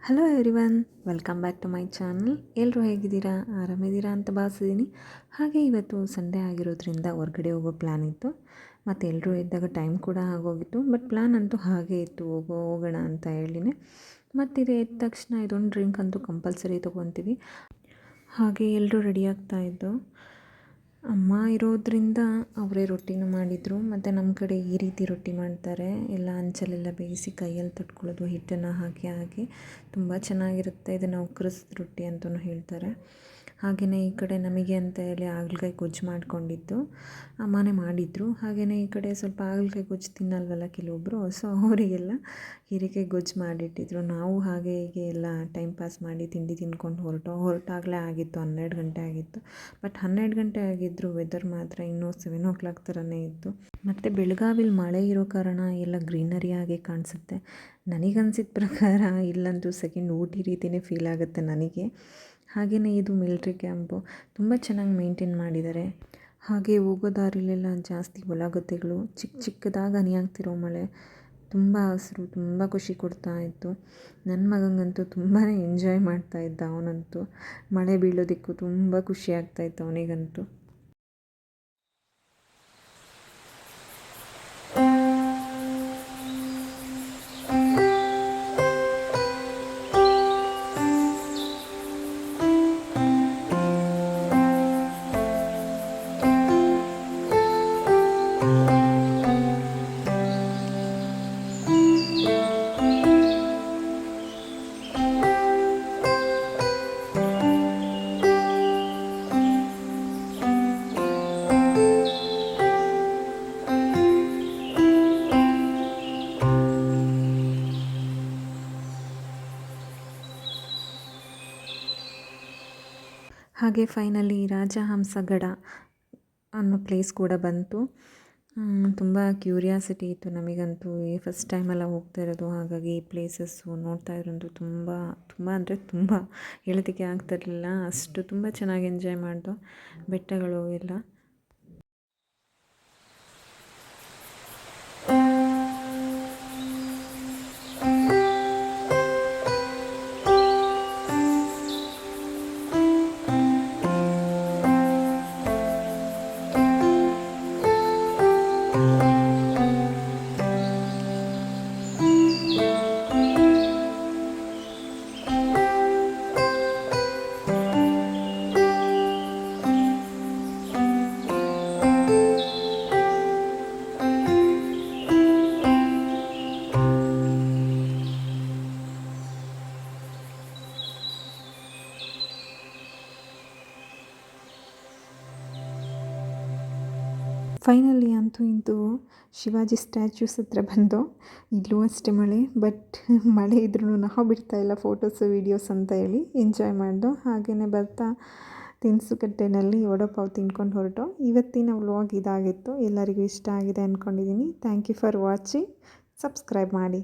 Hello everyone, welcome back to my channel. ಎಲ್ಲರೂ ಹೇಗಿದ್ದೀರಾ? ಆರಾಮಿದ್ದೀರಾ ಅಂತ ಭಾವಿಸಿದ್ದೀನಿ. ಹಾಗೆ ಇವತ್ತು ಸಂಡೇ ಆಗಿರೋದ್ರಿಂದ ಹೊರಗಡೆ ಹೋಗೋ ಪ್ಲ್ಯಾನ್ ಇತ್ತು. ಮತ್ತು ಎಲ್ಲರೂ ಇದ್ದಾಗ ಟೈಮ್ ಕೂಡ ಆಗೋಗಿತ್ತು. ಬಟ್ ಪ್ಲ್ಯಾನ್ ಅಂತೂ ಹಾಗೇ ಇತ್ತು, ಹೋಗೋಣ ಅಂತ ಹೇಳಿನೇ. ಮತ್ತು ಇದು ಎದ್ದ ತಕ್ಷಣ ಇದೊಂದು ಡ್ರಿಂಕ್ ಅಂತೂ ಕಂಪಲ್ಸರಿ ತೊಗೊತೀವಿ. ಹಾಗೆ ಎಲ್ಲರೂ ರೆಡಿ ಆಗ್ತಾಯಿದ್ದು. ಅಮ್ಮ ಇರೋದ್ರಿಂದ ಅವರೇ ರೊಟ್ಟಿನೂ ಮಾಡಿದರು. ಮತ್ತು ನಮ್ಮ ಕಡೆ ಈ ರೀತಿ ರೊಟ್ಟಿ ಮಾಡ್ತಾರೆ, ಎಲ್ಲ ಹಂಚಲೆಲ್ಲ ಬೇಯಿಸಿ ಕೈಯಲ್ಲಿ ತಟ್ಕೊಳ್ಳೋದು, ಹಿಟ್ಟನ್ನು ಹಾಕಿ ತುಂಬ ಚೆನ್ನಾಗಿರುತ್ತೆ. ಇದನ್ನು ಉಕ್ಕರಿಸಿದ ರೊಟ್ಟಿ ಅಂತಲೂ ಹೇಳ್ತಾರೆ. ಹಾಗೆಯೇ ಈ ಕಡೆ ನಮಗೆ ಅಂತ ಹೇಳಿ ಹಾಗಲಕಾಯಿ ಗೊಜ್ಜು ಮಾಡ್ಕೊಂಡಿದ್ದು ಅಮ್ಮನೇ ಮಾಡಿದರು. ಹಾಗೆಯೇ ಈ ಕಡೆ ಸ್ವಲ್ಪ ಹಾಗಲಕಾಯಿ ಗೊಜ್ಜು ತಿನ್ನಲ್ವಲ್ಲ ಕೆಲವೊಬ್ಬರು, ಸೊ ಅವರಿಗೆಲ್ಲ ಹೀರೆಕಾಯಿ ಗೊಜ್ಜು ಮಾಡಿಟ್ಟಿದ್ರು. ನಾವು ಹಾಗೆ ಹೀಗೆ ಎಲ್ಲ ಟೈಮ್ ಪಾಸ್ ಮಾಡಿ ತಿಂಡಿ ತಿಂದ್ಕೊಂಡು ಹೊರಟಾಗಲೇ ಆಗಿತ್ತು, 12 ಗಂಟೆ ಆಗಿತ್ತು. ಬಟ್ 12 ಗಂಟೆ ಆಗಿದ್ದರೂ ವೆದರ್ ಮಾತ್ರ ಇನ್ನೂ 7 o'clock ಥರನೇ ಇತ್ತು. ಮತ್ತು ಬೆಳಗಾವಿಲಿ ಮಳೆ ಇರೋ ಕಾರಣ ಎಲ್ಲ ಗ್ರೀನರಿ ಆಗಿ ಕಾಣಿಸುತ್ತೆ. ನನಗನ್ಸಿದ ಪ್ರಕಾರ ಇಲ್ಲಂತೂ ಸೆಕೆಂಡ್ ಊಟಿ ರೀತಿಯೇ ಫೀಲ್ ಆಗುತ್ತೆ ನನಗೆ. ಹಾಗೆಯೇ ಇದು ಮಿಲ್ಟ್ರಿ ಕ್ಯಾಂಪು, ತುಂಬ ಚೆನ್ನಾಗಿ ಮೇಂಟೈನ್ ಮಾಡಿದ್ದಾರೆ. ಹಾಗೆ ಹೋಗೋ ದಾರಿಲೆಲ್ಲ ಜಾಸ್ತಿ ಹೊಲ ಗದ್ದೆಗಳು, ಚಿಕ್ಕದಾಗಿ ಹನಿ ಆಗ್ತಿರೋ ಮಳೆ, ತುಂಬ ಹಸಿರು, ತುಂಬ ಖುಷಿ ಕೊಡ್ತಾ ಇತ್ತು. ನನ್ನ ಮಗನಿಗಂತೂ ತುಂಬಾ ಎಂಜಾಯ್ ಮಾಡ್ತಾಯಿದ್ದ. ಅವನಂತೂ ಮಳೆ ಬೀಳೋದಕ್ಕೂ ತುಂಬ ಖುಷಿ ಆಗ್ತಾಯಿತ್ತು ಅವನಿಗಂತೂ. ಹಾಗೆ ಫೈನಲಿ ರಾಜಹಂಸಗಡ ಅನ್ನೋ ಪ್ಲೇಸ್ ಕೂಡ ಬಂತು. ತುಂಬ ಕ್ಯೂರಿಯಾಸಿಟಿ ಇತ್ತು ನಮಗಂತೂ, ಫಸ್ಟ್ ಟೈಮೆಲ್ಲ ಹೋಗ್ತಾ ಇರೋದು. ಹಾಗಾಗಿ ಈ ಪ್ಲೇಸಸ್ಸು ನೋಡ್ತಾ ಇರೋದು ತುಂಬ ಅಂದರೆ ತುಂಬ ಹೇಳೋದಕ್ಕೆ ಆಗ್ತಿರಲಿಲ್ಲ. ಅಷ್ಟು ತುಂಬ ಚೆನ್ನಾಗಿ ಎಂಜಾಯ್ ಮಾಡಿದೋ ಬೆಟ್ಟಗಳು ಎಲ್ಲ. ಫೈನಲಿ ಅಂತೂ ಇಂತೂ ಶಿವಾಜಿ ಸ್ಟ್ಯಾಚ್ಯೂಸ್ ಹತ್ರ ಬಂದು, ಇಲ್ಲೂ ಅಷ್ಟೇ ಮಳೆ. ಬಟ್ ಮಳೆ ಇದ್ರೂ ನಾವು ಬಿಡ್ತಾಯಿಲ್ಲ ಫೋಟೋಸು ವೀಡಿಯೋಸ್ ಅಂತ ಹೇಳಿ ಎಂಜಾಯ್ ಮಾಡ್ದೋ. ಹಾಗೆಯೇ ಬರ್ತಾ ತಿನಿಸುಕಟ್ಟೆನಲ್ಲಿ ವಡಾಪಾವ್ ತಿನ್ಕೊಂಡು ಹೊರಟು. ಇವತ್ತಿನ ವ್ಲಾಗ್ ಇದಾಗಿತ್ತು. ಎಲ್ಲರಿಗೂ ಇಷ್ಟ ಆಗಿದೆ ಅಂದ್ಕೊಂಡಿದ್ದೀನಿ. Thank you for watching. Subscribe ಮಾಡಿ.